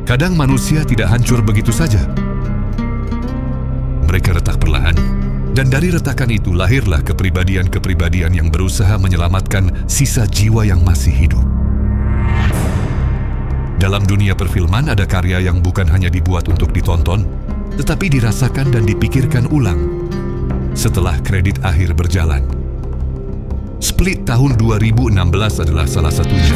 Kadang manusia tidak hancur begitu saja. Mereka retak perlahan, dan dari retakan itu lahirlah kepribadian-kepribadian yang berusaha menyelamatkan sisa jiwa yang masih hidup. Dalam dunia perfilman ada karya yang bukan hanya dibuat untuk ditonton, tetapi dirasakan dan dipikirkan ulang setelah kredit akhir berjalan. Split tahun 2016 adalah salah satunya.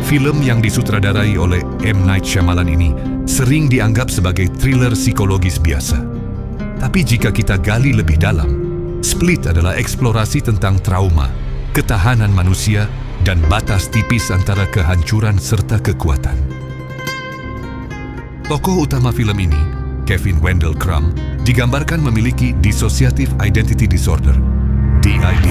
Film yang disutradarai oleh M. Night Shyamalan ini sering dianggap sebagai thriller psikologis biasa. Tapi jika kita gali lebih dalam, Split adalah eksplorasi tentang trauma, ketahanan manusia, dan batas tipis antara kehancuran serta kekuatan. Tokoh utama film ini, Kevin Wendell Crumb, digambarkan memiliki Dissociative Identity Disorder, DID.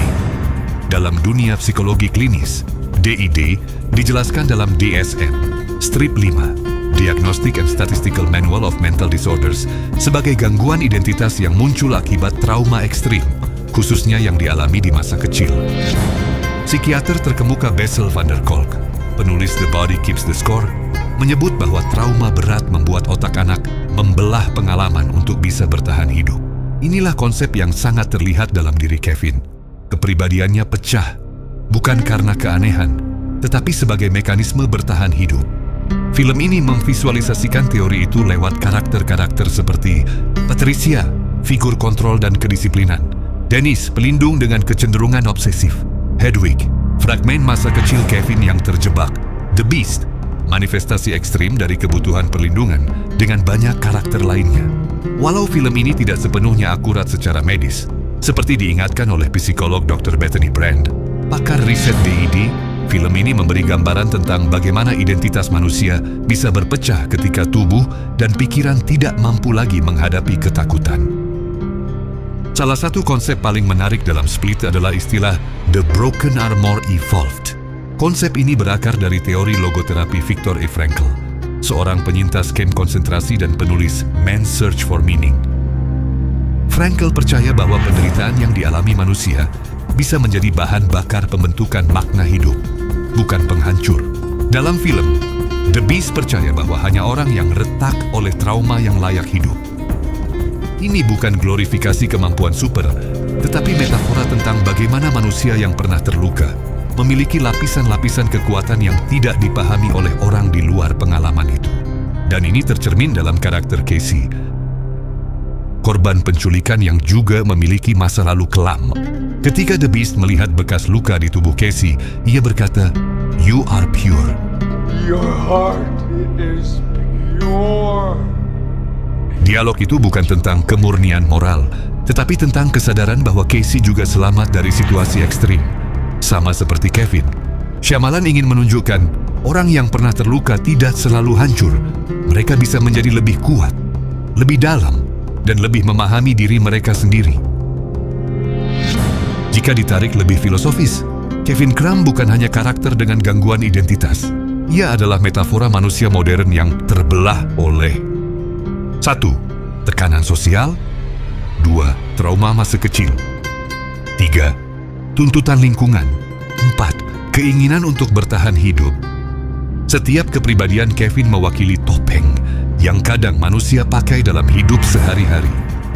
Dalam dunia psikologi klinis, DID dijelaskan dalam DSM, Strip 5, Diagnostic and Statistical Manual of Mental Disorders, sebagai gangguan identitas yang muncul akibat trauma ekstrim, khususnya yang dialami di masa kecil. Psikiater terkemuka Bessel van der Kolk, penulis The Body Keeps the Score, menyebut bahwa trauma berat membuat otak anak membelah pengalaman untuk bisa bertahan hidup. Inilah konsep yang sangat terlihat dalam diri Kevin. Kepribadiannya pecah, bukan karena keanehan, tetapi sebagai mekanisme bertahan hidup. Film ini memvisualisasikan teori itu lewat karakter-karakter seperti Patricia, figur kontrol dan kedisiplinan; Dennis, pelindung dengan kecenderungan obsesif; Hedwig, fragmen masa kecil Kevin yang terjebak; The Beast, manifestasi ekstrim dari kebutuhan perlindungan dengan banyak karakter lainnya. Walau film ini tidak sepenuhnya akurat secara medis, seperti diingatkan oleh psikolog Dr. Bethany Brand, pakar riset DID, film ini memberi gambaran tentang bagaimana identitas manusia bisa berpecah ketika tubuh dan pikiran tidak mampu lagi menghadapi ketakutan. Salah satu konsep paling menarik dalam Split adalah istilah The Broken are more evolved. Konsep ini berakar dari teori logoterapi Viktor E. Frankl, seorang penyintas kamp konsentrasi dan penulis Man's Search for Meaning. Frankl percaya bahwa penderitaan yang dialami manusia bisa menjadi bahan bakar pembentukan makna hidup, bukan penghancur. Dalam film, The Beast percaya bahwa hanya orang yang retak oleh trauma yang layak hidup. Ini bukan glorifikasi kemampuan super, tetapi metafora tentang bagaimana manusia yang pernah terluka memiliki lapisan-lapisan kekuatan yang tidak dipahami oleh orang di luar pengalaman itu. Dan ini tercermin dalam karakter Casey, korban penculikan yang juga memiliki masa lalu kelam. Ketika The Beast melihat bekas luka di tubuh Casey, ia berkata, "You are pure. Your heart is pure." Dialog itu bukan tentang kemurnian moral, tetapi tentang kesadaran bahwa Casey juga selamat dari situasi ekstrim. Sama seperti Kevin, Shyamalan ingin menunjukkan orang yang pernah terluka tidak selalu hancur. Mereka bisa menjadi lebih kuat, lebih dalam, dan lebih memahami diri mereka sendiri. Jika ditarik lebih filosofis, Kevin Crumb bukan hanya karakter dengan gangguan identitas. Ia adalah metafora manusia modern yang terbelah oleh 1. Tekanan sosial. 2. Trauma masa kecil. 3. Tuntutan lingkungan. 4. Keinginan untuk bertahan hidup. Setiap kepribadian Kevin mewakili topeng yang kadang manusia pakai dalam hidup sehari-hari.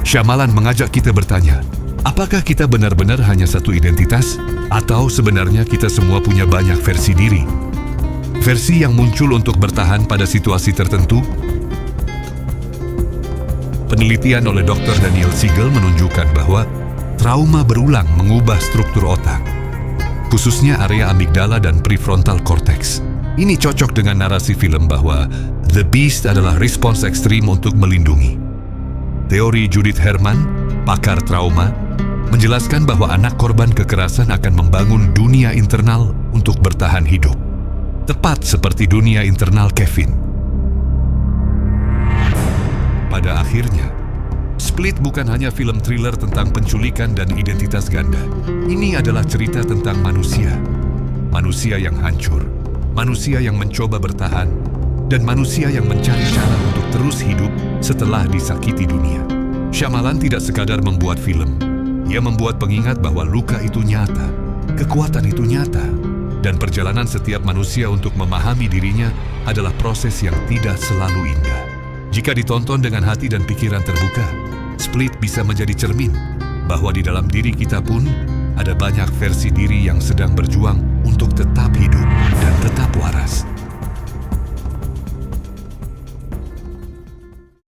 Shyamalan mengajak kita bertanya, apakah kita benar-benar hanya satu identitas? Atau sebenarnya kita semua punya banyak versi diri? Versi yang muncul untuk bertahan pada situasi tertentu? Penelitian oleh Dr. Daniel Siegel menunjukkan bahwa trauma berulang mengubah struktur otak, khususnya area amigdala dan prefrontal cortex. Ini cocok dengan narasi film bahwa The Beast adalah respons ekstrim untuk melindungi. Teori Judith Herman, pakar trauma, menjelaskan bahwa anak korban kekerasan akan membangun dunia internal untuk bertahan hidup, tepat seperti dunia internal Kevin. Pada akhirnya, Split bukan hanya film thriller tentang penculikan dan identitas ganda. Ini adalah cerita tentang manusia. Manusia yang hancur, manusia yang mencoba bertahan, dan manusia yang mencari cara untuk terus hidup setelah disakiti dunia. Shyamalan tidak sekadar membuat film. Ia membuat pengingat bahwa luka itu nyata, kekuatan itu nyata, Dan perjalanan setiap manusia untuk memahami dirinya adalah proses yang tidak selalu indah. Jika ditonton dengan hati dan pikiran terbuka, Split bisa menjadi cermin bahwa di dalam diri kita pun ada banyak versi diri yang sedang berjuang untuk tetap